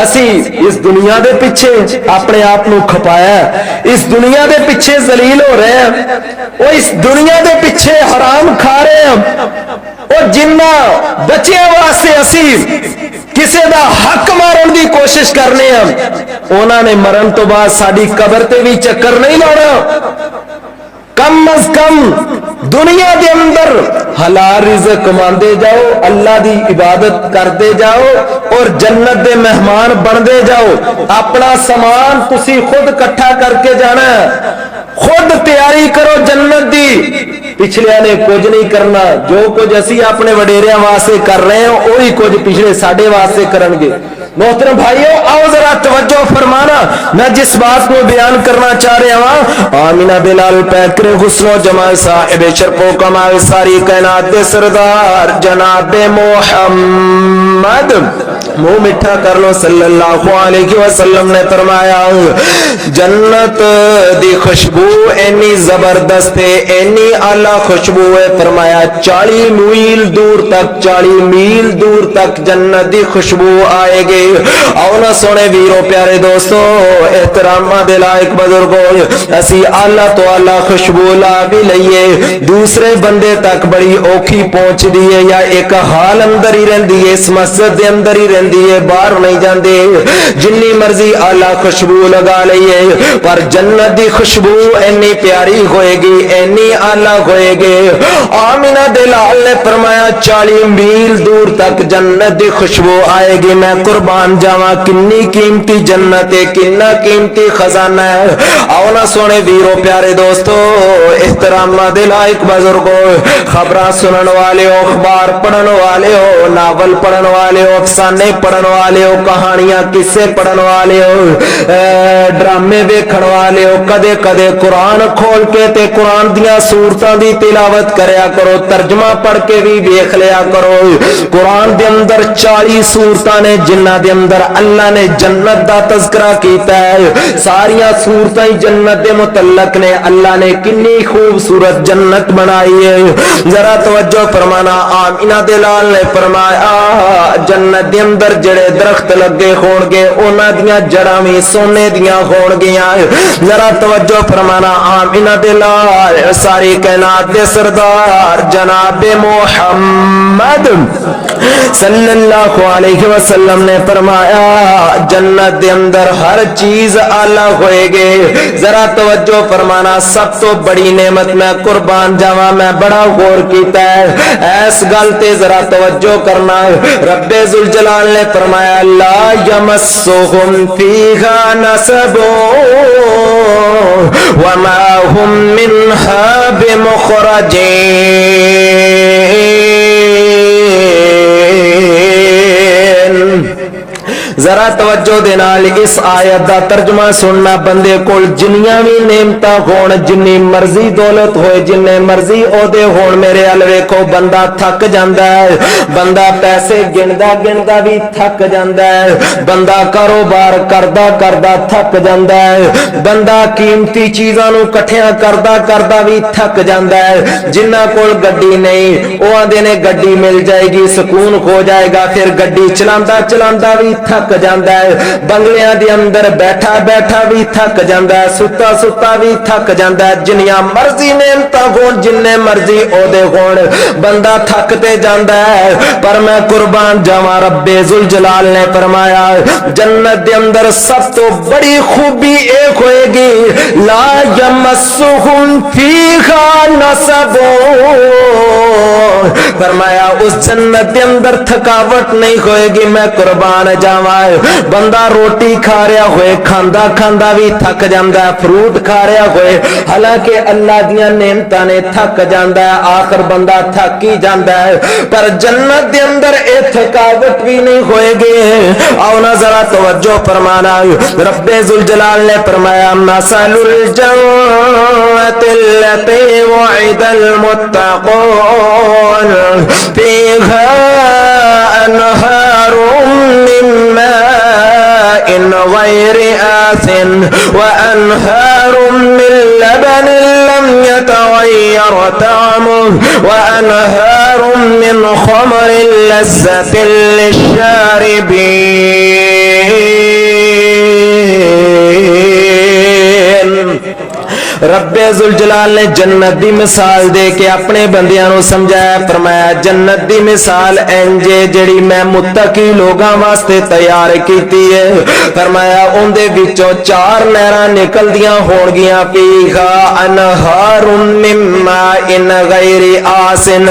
اسی اس دنیا دے پیچھے اپنے آپ نو کھپایا ہے, اس دنیا دے پیچھے ذلیل ہو رہے ہیں, وہ اس دنیا دے پیچھے حرام کھا رہے ہیں, اور جنہ بچیاں واسطے اسی کسے دا حق مارن دی کوشش کرنے ہیں, انہاں نے مرن تو بعد ساڈی قبر تے بھی چکر نہیں لانا. کم از کم دنیا دے اندر حلال رزق کماندے جاؤ, اللہ دی عبادت کردے جاؤ اور جنت دے مہمان بندے جاؤ. اپنا سامان تسی خود کٹھا کر کے جانا ہے, خود تیاری کرو جنت دی. پچھلے نے کچھ نہیں کرنا, جو کچھ اسی اپنے وڈیریاں واسطے کر رہے ہیں وہی کچھ پچھلے ساڈے واسطے کرن گے. محترم بھائیو آؤ ذرا توجہ فرمانا, میں جس بات کو بیان کرنا چاہ رہا ہوں, آمینہ بلال پیکر حسن و جمال صاحب شرف و کمال ساری کائنات دے سردار جناب محمد, منہ میٹھا کر لو, صلی اللہ علیہ وسلم نے فرمایا جنت دی خوشبو اینی زبردست ہے, اینی اعلیٰ خوشبو ہے. فرمایا 40 میل دور تک, 40 میل دور تک جنت دی خوشبو آئے گی. آؤ نا سونے ویرو پیارے دوستو احتراماں دے لائق بزرگو, اسی اعلیٰ تو اعلیٰ خوشبو لا بھی لئیے, دوسرے بندے تک بڑی اوکھی پہنچ دیئے, یا ایک حال اندر ہی رہندی ہے, اس مسجد دے اندر ہی رہندی ہے, باہر نہیں جاندے, جنی مرضی اعلیٰ خوشبو لگا لئیے, پر جنت دی خوشبو اینی پیاری ہوئے گی, اینی اعلیٰ ہوئے گی. آمینہ دلال نے فرمایا 40 میل دور تک جنت دی خوشبو آئے گی. میں قربان جاواں کنی قیمتی جنت ہے, کنا قیمتی خزانہ ہے. آؤ نا سونے ویرو پیارے دوستو احتراماں دے لائق بزرگو, خبراں سنن والے ہو, اخبار پڑھن والے ہو, ناول پڑھن والے ہو, افسانے पढ़न वाले हो, कहानियां किस्से पढ़न वाले हो, ड्रामे वेखण वाले हो, कदे कदे कुरान खोल के ते कुरान दियां सूरतां दी तिलावत करया करो, तर्जमा पढ़ के भी वेख लिया करो। कुरान दे अंदर 40 सूरतां ने जिन्हां दे अंदर अल्लाह ने जन्नत दा तज़किरा कीता है। सारियां सूरतां ही जन्नत दे मुतल्लक ने। अल्लाह ने कितनी खूबसूरत जन्नत बनाई है, जरा तवज्जो फरमाना। आमिना दे लाल ने फरमाया जन्नत दे अंदर जड़े दरख्त लगे होणगे उन्हां दियां जड़ां भी सोने दियां होणगियां। जरा तवज्जो फरमाना। आमिना दे लाल सारी कायनात दे सरदार जनाबे मुहम्मद सल्लल्लाहु अलैहि वसल्लम ने फरमाया जन्नत दे अंदर हर चीज आला होएगी। जरा तवज्जो फरमाना। सब तो बड़ी नेमत मैं कुर्बान जावा, मैं बड़ा गौर कीता है इस गल ते, जरा तवज्जो करना। रब्बे जुल जलाल ने फरमाया ला यमस्सुहुम फीहा नसबुन वमा हुम मिन्हा बिमुखरजीन। जरा तवज्जो दे नाल इस आयत दा तर्जमा सुनना। बंदे कोल जिन्नियां भी नेमतां होण, जिन्नी मर्जी दौलत होए, जिन्ने मर्जी ओहदे होण, मेरे अल वेखो बंदा थक जांदा है। बंदा पैसे गिनदा गिनदा भी थक जांदा है। बंदा कारोबार करदा करदा थक जांदा है। बंदा कीमती चीज़ां नूं इकट्ठियां करदा करदा भी थक जांदा है। जिन्हां कोल गड्डी नहीं ओह आंदे ने गड्डी मिल जाएगी सुकून हो जाएगा, फिर गड्डी चलांदा चलांदा भी थक जांदा है। बंगलियां दे अंदर बैठा बैठा भी थक जांदा है, सुता सुता भी थक जांदा है। जिन्नियां मर्जी नेमतां होण, जिन्ने मर्जी ओहदे होण, बंदा थकते जांदा है। पर मैं कुर्बान जावां, रब्बे जुल जलाल ने फरमाया जन्नत दे अंदर सब तो बड़ी खूबी एक होएगी ला यमस्सुहुम फीहा नसबुन। फरमाया उस जन्नत के अंदर थकावट नहीं होएगी। मैं कुर्बान जावा। बंदा रोटी खा रहा होए, खांदा खांदा भी थक जाता है, फ्रूट खा रहा होए, हालांकि अल्लाह दियां नेमतां ने थक जाता है, आखिर बंदा थक ही जाता है। पर जन्नत के अंदर ये थकावट भी नहीं होएगी। आओ ना जरा तवज्जो फरमाना। रब्बे जुल जलाल ने फरमाया मसलुल जन्नतिल लती वअदल मुत्तक़ून फीहा अनहारुम मिन माइन गैरि आसिन व अनहारुम मिन लबनिन लम यतगय्यर तअमुहु व अनहारुम मिन खमरिन लज़्ज़तिन लिश्शारिबीन। रब्बे जुल जलाल ने जन्नत दी मिसाल दे के अपने बंदियां नूं समझाया। फरमाया जन्नत दी मिसाल इंजे जिहड़ी मैं मुत्तकी लोगां वास्ते तैयार कीती है। फरमाया उहदे विचों 4 नहरां निकलदियां होणगियां फीहा अनहारुम मिन माइन गैरि आसिन।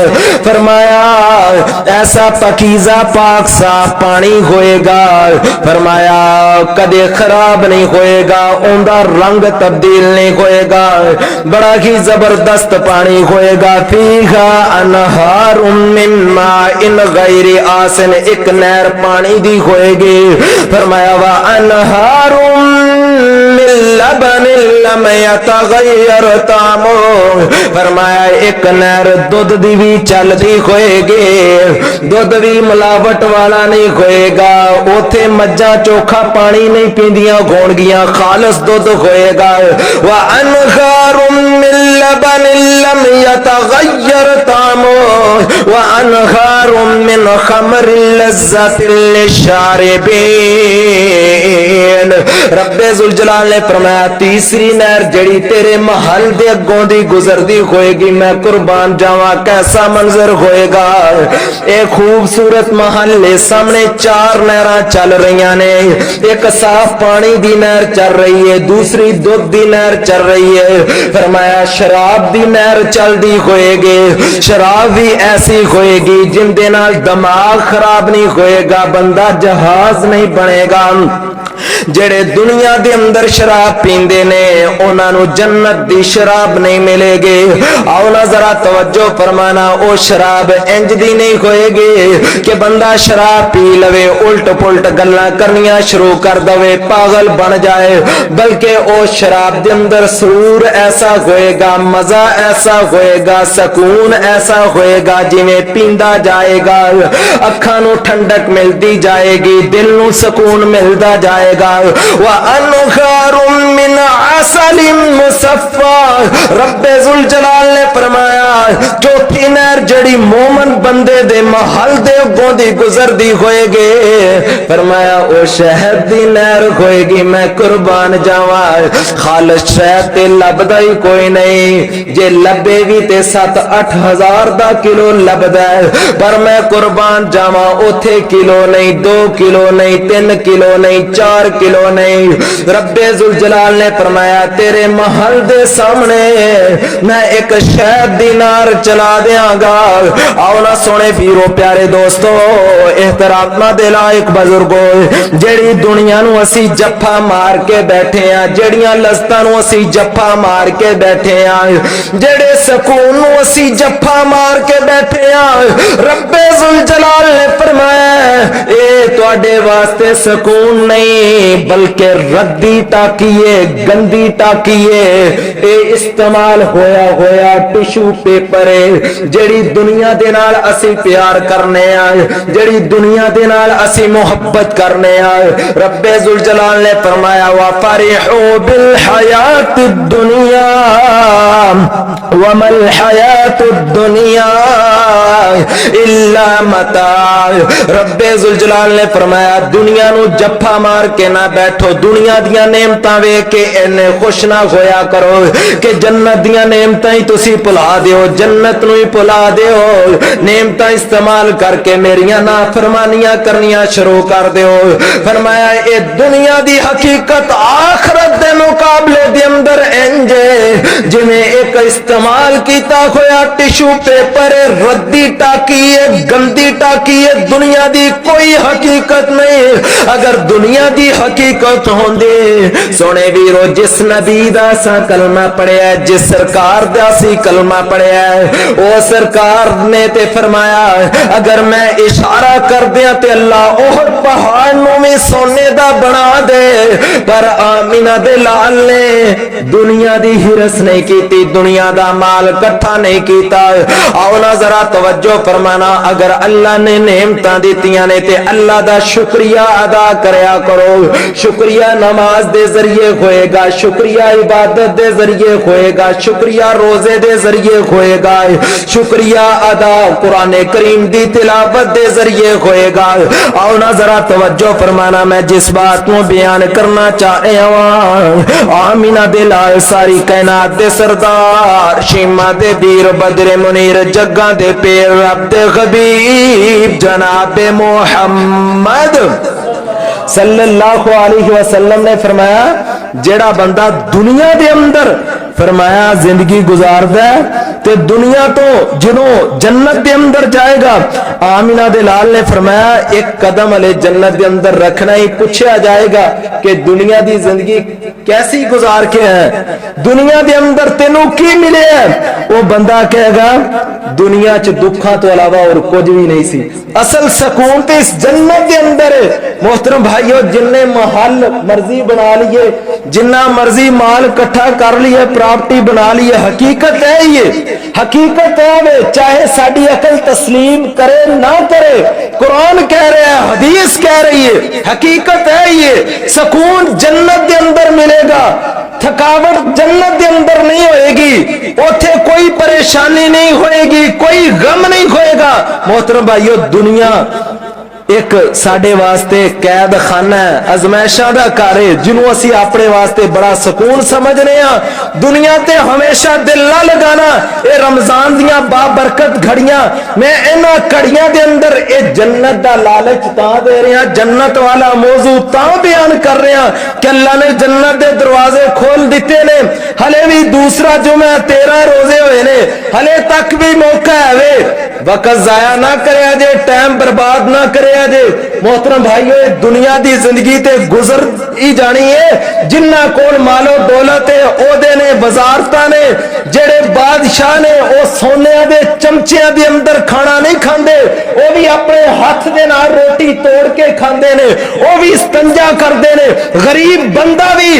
फरमाया ऐसा पकीज़ा पाक साफ पानी होएगा। फरमाया कदे खराब नहीं होएगा, उनका रंग तब्दील नहीं होएगा, बड़ा ही जबरदस्त पानी होएगा। फीहा अनहारुम मिन माइन गैरि आसिन, एक नहर पानी दी होएगी। फरमाया वा अनहारुम मिन लबनिन लम यतगय्यर तअमुहु। फरमाया एक नहर दुध दी भी चलदी होएगी, दुध भी मिलावट वाला नहीं होएगा। उथे मज्जां चोखा पानी नहीं पींदियां होणगियां, खालिस दुध होएगा। वा अनहारुम मिन लबनिन लम यतगय्यर तअमुहु व अनहारुम मिन खमरिन लज़्ज़तिन लिश्शारिबीन। रब्बे जुल जलाल ने फरमाया तीसरी नहर जड़ी तेरे महल दे अगों दी गुजरदी होएगी। मैं कुर्बान जावा कैसा मंजर होएगा। एक खूबसूरत महल सामने 4 नहरां चल रही ने। एक साफ पानी दी नहर चल रही है, दूसरी दूध दी नहर चल रही है। फरमाया शराब दी नहर चलदी होएगी, शराब भी ऐसी होएगी जिंदे नाल दिमाग खराब नहीं होएगा, बंदा जहाज नहीं बनेगा। जेड़े दुनिया दे अंदर शराब पींदे ने उन्हां नूं जन्नत दी शराब नहीं मिलेगी। आओ ना जरा तवज्जो फरमाना, ओ शराब इंज दी नहीं होएगी कि बंदा शराब पी लवे उल्ट पुल्ट गल्लां करनियां शुरू कर दवे, पागल बन जाए, बल्कि ओ शराब दे अंदर सुरूर ऐसा होएगा, मजा ऐसा होएगा, सकून ऐसा होएगा जिवें पींदा जाएगा अखां नूं ठंडक मिलती जाएगी, दिल नूं सकून मिलता जाएगा। व अनहारुम मिन असलिम मुसफ़ा, रब्बे जुल जलाल ने फरमाया चौथी नहर जड़ी मोमन बंदे दे महल दे अगों दी गुजरदी होएगी, फरमाया ओ शहद दी नहर होएगी। मैं कुर्बान जावा, खालिस शहद ते लभदा ही कोई नहीं, जे लभे भी ते 7-8 हज़ार दा किलो लभदा है, पर मैं कुर्बान जावा उथे किलो नहीं, 2 किलो नहीं, 3 किलो नहीं, 4 किलो नहीं। रब्बे जुल जलाल ने फरमाया तेरे महल दे सामने मैं एक शहद दी नहर चला देंगा। आओ ना सोने वीरो प्यारे दोस्तों, एहतराम दे लायक बुजुर्गो, जेड़ी दुनिया नूं असी जफ्फा मार के बैठे हैं, जेड़ियां लज़्ज़तां नूं असी जफ्फा मार के बैठे हैं, जेड़े सकून नूं असी जफ्फा मार के बैठे हैं, रब्बे जुल जलाल ने फरमाया ए तुहाडे वास्ते सकून नहीं बल्कि रद्दी टाकीए, गंदी टाकीए, ए इस्तेमाल होया होया टिशू पेपर है, जेड़ी दुनिया दे नाल असी प्यार करने आए, जेड़ी दुनिया दे नाल असी मोहब्बत करने आए। रब्बे जुल जलाल ने फरमाया वा फरिहू बिल हयात दुनिया वमल हयात दुनिया इल्ला मता। रब्बे जुल जलाल ने फरमाया दुनिया नू जफ्फा मार के ना बैठो, दुनिया दियां नेमतां वेख के इन्ने खुश ना होया करो कि जन्नत दियां नेमतां ही तुसी भुला दिओ, जन्नत नू ही भुला दिओ, नेमतां इस्तेमाल करके मेरियां नाफरमानियां करनियां शुरू कर दिओ। फरमाया ए दुनिया दी हकीकत आखरत दे मुकाबले दे अंदर इंज जिवें एक इस्तेमाल कीता होया टिशू पेपर, रद्दी टाकी है, गंदी टाकी है, दुनिया दी कोई हकीकत नहीं। अगर दुनिया दी हकीकत होंदी सोने वीरो, जिस नबी दा सा कलमा पढ़िया, जिस सरकार दा सी कलमा पढ़िया, ओ सरकार ने ते फरमाया अगर मैं इशारा कर दिया ते अल्लाह ओहद पहाड़ नूं भी सोने दा बना दे। पर आमीना दे लाल ने दुनिया दी हिरस नहीं कीती, दुनिया दा माल इकट्ठा नहीं कीता। आओ ना जरा तवज्जो फरमाना, अगर अल्लाह ने नेमतां दित्तियां ने ते अल्लाह दा शुक्रिया अदा करया करो। शुक्रिया नमाज दे जरिए होएगा, शुक्रिया इबादत दे जरिए होएगा, शुक्रिया रोजे दे जरिए होएगा, शुक्रिया अदा कुरान करीम दी तिलावत दे जरिए होएगा। आओ ना जरा तवज्जो फरमाना, मैं जिस बात को बयान करना चाह रहा हूं, आमीना दे लाल सारी कायनात दे सरदार, शीमा दे वीर, बदरे मुनीर, जग्गा दे पेर, रब दे हबीब जनाब मोहम्मद सल्लल्लाहु अलैहि वसल्लम ने फरमाया जेड़ा बंदा दुनिया दे अंदर फरमाया जिंदगी गुजारदा ते दुनिया तो जिदों जन्नत दे अंदर जाएगा, आमीना दे लाल ने फरमाया एक कदम अले जन्नत दे अंदर रखना ही पूछा जाएगा कि दुनिया दी जिंदगी कैसी गुजार के है, दुनिया दे अंदर तेनू की मिले है। वो बंदा कहेगा दुनिया च दुखा तो अलावा और कुछ भी नहीं सी, असल सकून तो इस जन्नत के अंदर है। मोहतरम भाइयों, जिन्ने महल मर्जी बना लिए, जिन्ना मर्जी माल इकट्ठा कर लिए, प्रॉपर्टी बना ली है, हकीकत है ये, हकीकत है वे, चाहे साड़ी अकल तस्लीम करे ना करे, कुरान कह रहा है, हदीस कह रही है, हकीकत है ये। सकून जन्नत के अंदर मिलेगा, थकावट जन्नत के अंदर नहीं होएगी, उथे कोई परेशानी नहीं होएगी, कोई गम नहीं होएगा। मोहतरम भाइयों, दुनिया एक साडे वास्ते कैद खाना है, अजमैशा दा घर है, जिन्हों असी अपने वास्ते बड़ा सुकून समझने आ। दुनिया ते हमेशा दिल ना लगाना, ये रमजान दियां बाबरकत घड़ियां, मैं इन्हां घड़ियां दे अंदर ये जन्नत दा लालच तां दे रहा, जन्नत वाला मौजू तां बयान कर रहा कि अल्लाह ने जन्नत दे दरवाजे खोल दिते ने। हले भी दूसरा जुमा 13 रोजे हुए ने, हले तक भी मौका है, वक्त जाया ना करे, जे टाइम बर्बाद ना करे, रहे जे मोहतरम भाईओ दुनिया दी जिंदगी ते गुजर ही जानी है जिन्ना कोल मालो दौलत है ओदे ने वजारतां ने जेड़े बादशाह ने ओ सोने दे चमचियां दे अंदर खाना नहीं खांदे ओ भी अपने हाथ दे नाल रोटी तोड़ के खांदे ने ओ भी इस्तंजा करदे ने गरीब बंदा भी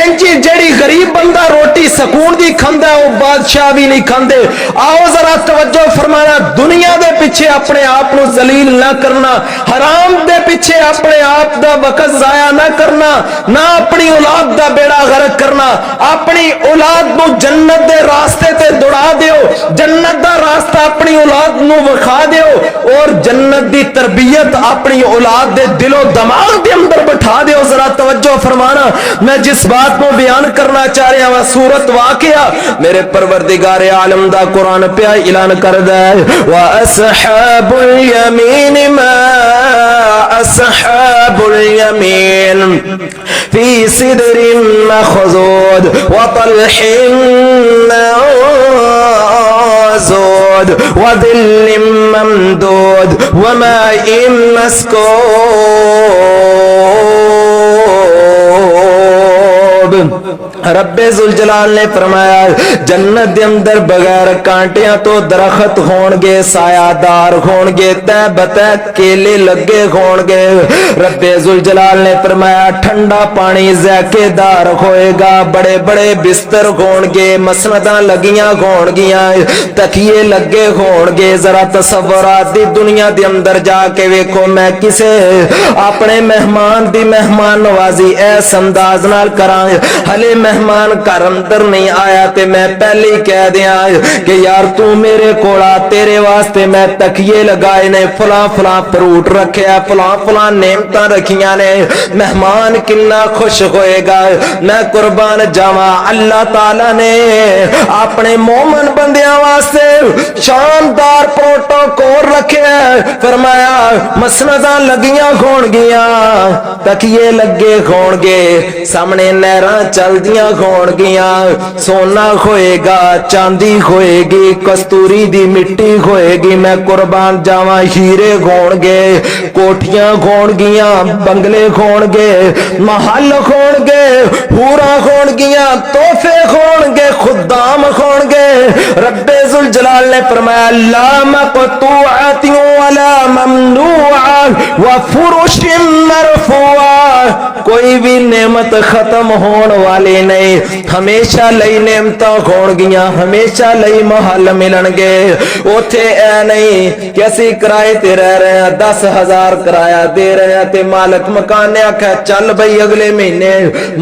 इंजी जेड़ी गरीब बंदा रोटी सकून दी खांदा ओ बादशाह भी नहीं खांदे आओ जरा तवज्जो फरमाना दुनिया दे पीछे अपने आप नू जलील ना करना हराम दे पीछे अपने आप दा वक्त जाया ना करना ना अपनी औलाद दा बेड़ा गर्क करना अपनी औलाद नू जन्नत दे रास्ते ते दौड़ा दियो जन्नत दा रास्ता अपनी औलाद नू विखा दियो और जन्नत दी तरबियत अपनी औलाद दे दिलो दिमाग दे अंदर बिठा दियो जरा तवज्जो फरमाना मैं जिस बात को बयान करना चाह रहा हूं सूरत वाक़िया मेरे परवरदिगार आलम दा कुरान पे ऐलान करदा है वा असहाबुल यमीन मा असहाबुल यमीन फी सिदरिन मखज़ूद व तलहिन मंज़ूद व दिल्लिम ममदूद व माइन मस्कूब रब्बे जुल जलाल ने फरमाया जन्नत दे अंदर बगैर कांटियां तो दरख्त होणगे सायादार होणगे तय बतय केले लगे होणगे रब्बे जुल जलाल ने फरमाया ठंडा पानी ज़ैकेदार होएगा बड़े बड़े बिस्तर होणगे मसनदां लगियां होणगियां तकिए लगे होणगे जरा तसव्वुरात दी दुनिया दे अंदर जाके वेखो मैं किसे अपने मेहमान दी मेहमान नवाजी ऐस अंदाज नाल करां हले मेहमान घर अंदर नहीं आया ते मैं पहले ही कह दिया कि यार तू मेरे कोला तेरे वास्ते मैं तकिए लगाए ने फला फला फ्रूट रखे फला फला नेमतां रखियां ने मेहमान किन्ना खुश होएगा मैं कुर्बान जावा अल्लाह ताला ने अपने मोमन बंदियां वास्ते शानदार प्रोटोकॉल रखे फरमाया मसनदां लगियां होणगियां तकिए लगे होणगे सामने नहरां चलदियां होणगियां सोना होएगा चांदी होएगी कस्तूरी दी मिट्टी होएगी मैं कुर्बान जावा हीरे होणगे कोठियां होणगियां बंगले होणगे महल होणगे पूरा होणगियां तोहफे होणगे खुदाम होणगे रब्बे जुल जलाल ने फरमाया ला मक़तूअतिन वला ममनूआ व फुरुशिन मरफूआ कोई भी नेमत खत्म होने वाली नहीं हमेशा लई नेमत होणगियां हमेशा लई महल मिलणगे उथे ऐ नहीं कि असी किराए ते रह रहे हैं 10,000 किराया दे रहे हैं ते मालक मकान ने आख्या चल भाई अगले महीने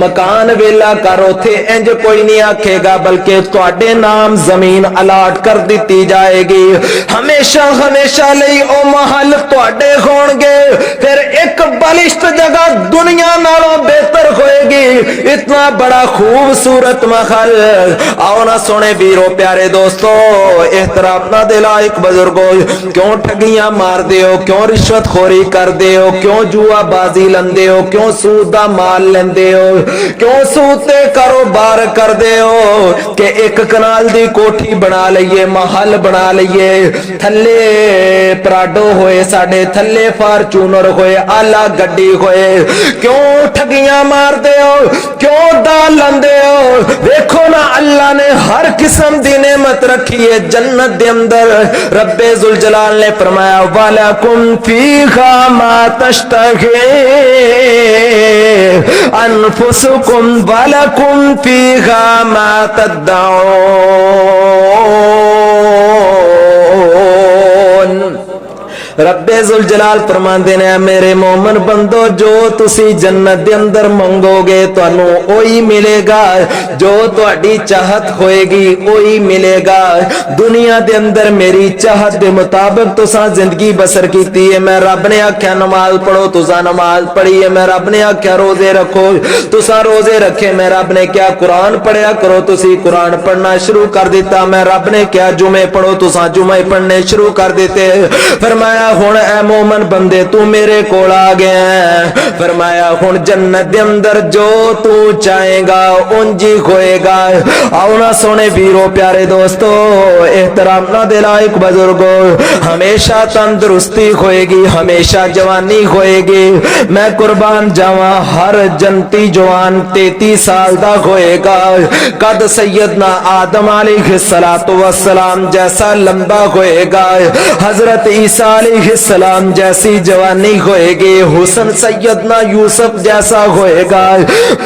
मकान वेला कर उथे इंज कोई नहीं आखेगा बल्कि तुहाडे नाम जमीन अलाट कर दी जाएगी हमेशा हमेशा लई ओ महल तुहाडे होणगे फिर एक बलिष्ठ जगह दुनिया नालों बेहतर होएगी इतना बड़ा खूबसूरत महल आओ ना सोने वीरों प्यारे दोस्तों एहतराम ना दे लायक बुजुर्गों क्यों ठगियां मार दे हो क्यों रिश्वत खोरी कर दे हो क्यों जुआ बाजी लंदे हो क्यों सूद दा माल लेंदे हो क्यों सूद ते कारोबार कर दे हो कि एक कनाल दी कोठी बना लईए महल बना लईए थल्ले पराडो होए साडे थल्ले फार्चूनर होए आला गड्डी होए क्यों ठगियां मार दे हो क्यों दाल लंदे हो देखो ना अल्लाह ने हर किस्म दी नेमत रखी है जन्नत दे अंदर रब्बे जुल जलाल ने फरमाया वलकुम फीहा मा तश्तही अनफुसुकुम वलकुम फीहा मा तदउन रब्बे जुल जलाल फरमांदे ने मेरे मोमन बंदो जो तुसी जन्नत दे अंदर मंगोगे तुहानू ओही मिलेगा जो तुहाडी चाहत होएगी ओही मिलेगा दुनिया दे अंदर मेरी चाहत दे मुताबिक तुसा जिंदगी बसर कीती है मैं रब ने आख्या नमाज पढ़ो तुसा नमाज पढ़ी है मैं रब ने आख्या रोजे रखो तुसा रोजे रखे मैं रब ने क्या कुरान पढ़िया करो तुसी कुरान पढ़ना शुरू कर दिता मैं रब ने क्या जुमे पढ़ो तुसा जुमे पढ़ने शुरू कर देते फरमाया हुण ऐ मोमन बंदे तू मेरे कोल आ गया। फरमाया हुण जन्नत दे अंदर जो तू चाहेगा उंज ही होएगा। आओ ना सोने वीरो प्यारे दोस्तों, एहतराम ना दे लायक बुजुर्गो, हमेशा तंदुरुस्ती होएगी, हमेशा जवानी होएगी। मैं कुर्बान जावा हर जनती जवान 33 साल दा होएगा। कद सैयदना आदम अलैहिस्सलातु वस्सलाम जैसा लंबा होएगा, हजरत ईसा अलैहिस्सलाम जैसी जवानी होएगी, हुस्न सैयदना यूसुफ जैसा होएगा।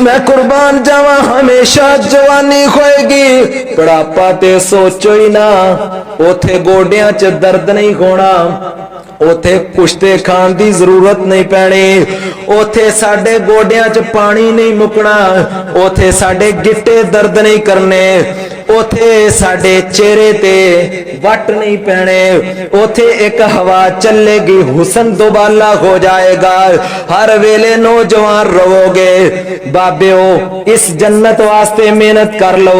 मैं कुर्बान जावा हमेशा जवानी होएगी। बुढ़ापा ते सोचो ही ना, उथे गोडियां च दर्द नहीं होना, उथे कुश्ते खान की जरूरत नहीं पैनी, उथे साडे गोडियां च पानी नहीं मुकना, उथे साडे गिट्टे दर्द नहीं करने, उथे साडे चेहरे ते वट नहीं पैने, उथे एक हवा चलेगी, हुस्न दोबाला हो जाएगा, हर वेले नौजवान रहोगे। बाबेओ इस जन्नत वास्ते मेहनत कर लो,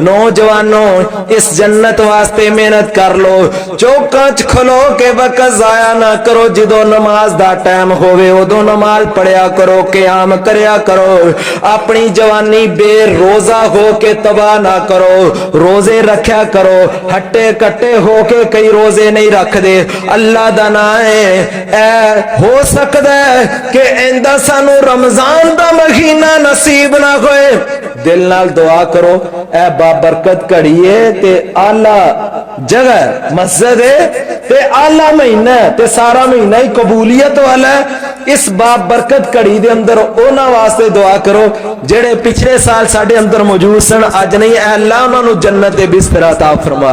नौजवानों इस जन्नत वास्ते मेहनत कर लो। चौकां च खलो के वक्त जाया ना करो, जदों नमाज दा टाइम होवे उदों नमाज पढ़िया करो, क़याम करया करो। अपनी जवानी बेरोजा हो के तबाह ना करो, रोजे रखा करो। हट्टे कट्टे होके कई रोजे नहीं रखते, अल्लाह दा नाम है। ऐ हो सकता है कि इंदा सानू रमजान दा महीना नसीब ना होए, दिल नाल दुआ करो। ऐ बाबरकत घड़ी है ते आला जगह मस्जिद है ते आला महीना है ते सारा महीना ही कबूलियत वाला है। इस बाबरकत घड़ी दे अंदर उन्हां वास्ते दुआ करो जेड़े पिछले साल साडे अंदर मौजूद सन, अज नहीं। ऐ अल्लाह उन्हां नू जन्नत दे बिस्तर अता फरमा,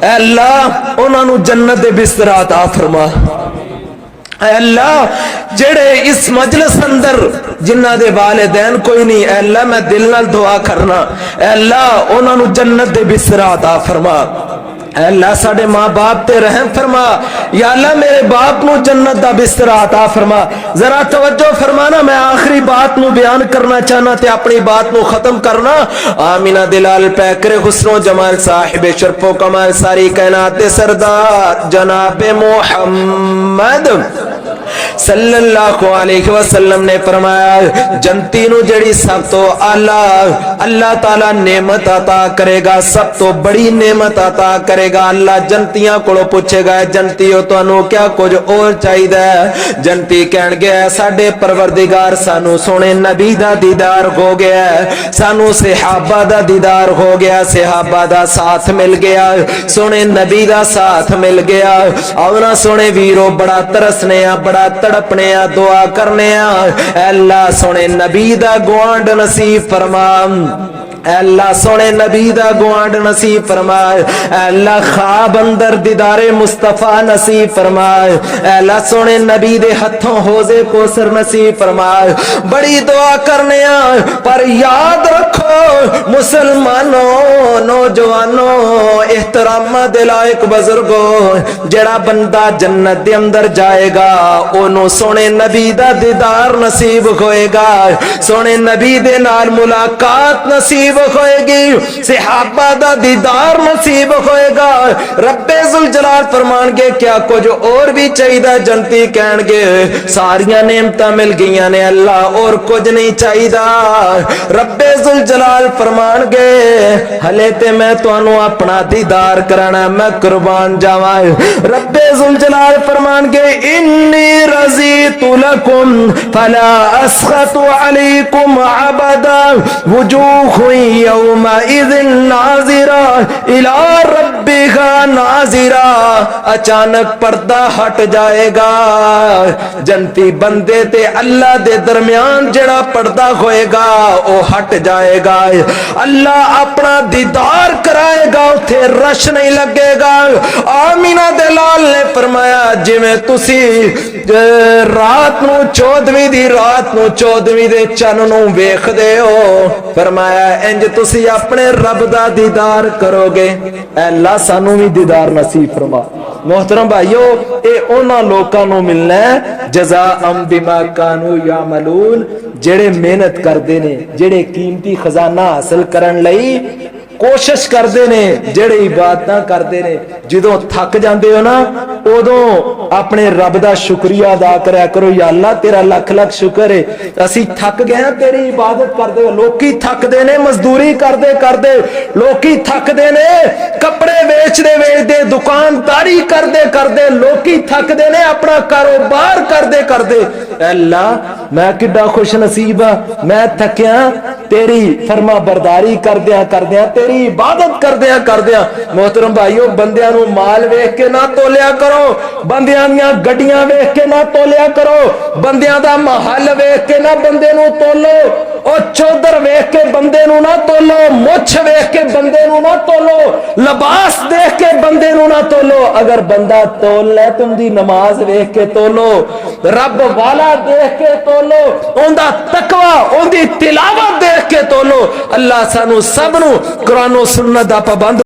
ऐ अल्लाह उन्हां नू जन्नत दे बिस्तर अता फरमा। ऐ अल्लाह जेड़े इस मजलिस अंदर जिन्हां दे वालिदैन कोई नहीं, ऐ अल्लाह मैं दिल नाल दुआ करना, ऐ अल्लाह उन्हां नू जन्नत दे बिस्तर अता फरमा। अल्लाह साडे मां बाप ते रहम फरमा, या अल्लाह मेरे बाप नू जन्नत दा बिस्तर अता फरमा। जरा तवज्जो फरमाना, मैं आखिरी बात नू बयान करना चाहना ते अपनी बात नू खत्म करना। आमीना दिलाल पैकरे हुस्नो जमाल साहिब शरफो कमाल सारी कायनात दे सरदार जनाब मुहम्मद सल्लल्लाहु अलैहि वसल्लम ने फरमाया, जन्नती नू जड़ी सब तो आला अल्लाह ताला नेमत अता करेगा, सब तो बड़ी नेमत अता करेगा। अल्लाह जन्नतियां कोलों पूछेगा, जन्नतियों तुहानू क्या कुछ और चाहिदा है? जन्नती कहणगे साडे परवरदिगार सानू सोने नबी दा दीदार हो गया, सानू सहाबा दा दीदार हो गया, सहाबा दा साथ मिल गया, सोने नबी दा साथ मिल गया। आओ ना सोने वीरो, बड़ा तरसने आ, बड़ा तड़पने आ, दुआ करने आ, अल्लाह सोने नबी दा गुआंढ नसीब फरमा, अल्लाह सोने नबी दा गुआंढ नसीब फरमाए, अल्लाह ख्वाब अंदर दीदारे मुस्तफा नसीब फरमाए, अल्लाह सोने नबी दे हथों होजे कोसर नसीब फरमाए। बड़ी दुआ करने आ, पर याद रखो मुसलमानों, नौजवानों, एहतराम दे लायक बुजुर्गों, जेड़ा बंदा जन्नत दे अंदर जाएगा ओनू सोने नबी दा दीदार नसीब होएगा, सोने नबी दे नाल मुलाकात नसीब होएगी, सहाबा दा दीदार नसीब होएगा। रब्बे जुल जलाल फरमानगे क्या कुछ और भी चाहिए? जन्नती कहणगे सारियां नेमतां मिल गईयां ने अल्लाह, और कुछ नहीं चाहिए। रब्बे जुल जलाल फरमानगे हले ते मैं तुहानू अपना दीदार कराना, मैं कुर्बान जावां। रब्बे जुल जलाल फरमानगे इन्नी रज़ीतु लकुम फला अस्खतु अलैकुम अबदा वजूह यौमइज़िन नाज़िरा इला रब्बिहा नाज़िरा। अचानक पर्दा हट जाएगा, जन्नती बंदे ते अल्लाह दे दरमियान जेड़ा पर्दा होएगा वो हट जाएगा। अल्लाह अपना दीदार कराएगा, उथे रश नहीं लगेगा। आमीना दे लाल ने फरमाया जिवें तुसी रात नू 14वीं दी रात नू 14वीं दे चन्न नू वेखदे हो, फरमाया इंज तुसी अपने रब दा दीदार करोगे। अल्लाह सानू भी दीदार नसीब फरमा। मोहतरम भाइयों, ये उन्हां लोकां नू मिलना है जज़ाअम बिमा कानू यामलून, जेड़े मेहनत करदे ने, जेड़े कीमती खजाना हासिल करन लई कोशिश करते ने जेड़े इबादतां करते ने जदों थक जाते हो ना उदों अपने रब दा शुक्रिया अदा करया करो, या अल्लाह तेरा लख लख शुक्र है असी थक गए हैं तेरी इबादत करते हो। लोकी थकते ने मजदूरी करते करते, लोकी थकते ने कपड़े वेचते वेचते, दुकानदारी करते करते, लोकी थकते ने अपना कारोबार करते करते। अल्लाह मैं किड्डा खुश नसीब हाँ, मैं थकिया तेरी फरमा बरदारी करदिया करदिया, तेरी इबादत करदिया करदिया। मोहतरम भाईओ बंदियां नू माल वेख के ना तोलिया करो, बंदियां दियां गड्डियां वेख के ना तोलिया करो, बंदियां दा महल वेख के ना बंदे नू तोलो, और चौधर वेख के बंदे नू ना तोलो, मुछ वेख के बंदे नू ना तोलो, लिबास देख के बंदे नू ना तोलो। अगर बंदा तोल ले तुम दी नमाज वेख के तोलो, रब वाला देख के तोलो, उनदा तकवा उनदी तिलावत देख के तोलो। अल्लाह सानू सब नू कुरान और सुन्नत दा पाबंद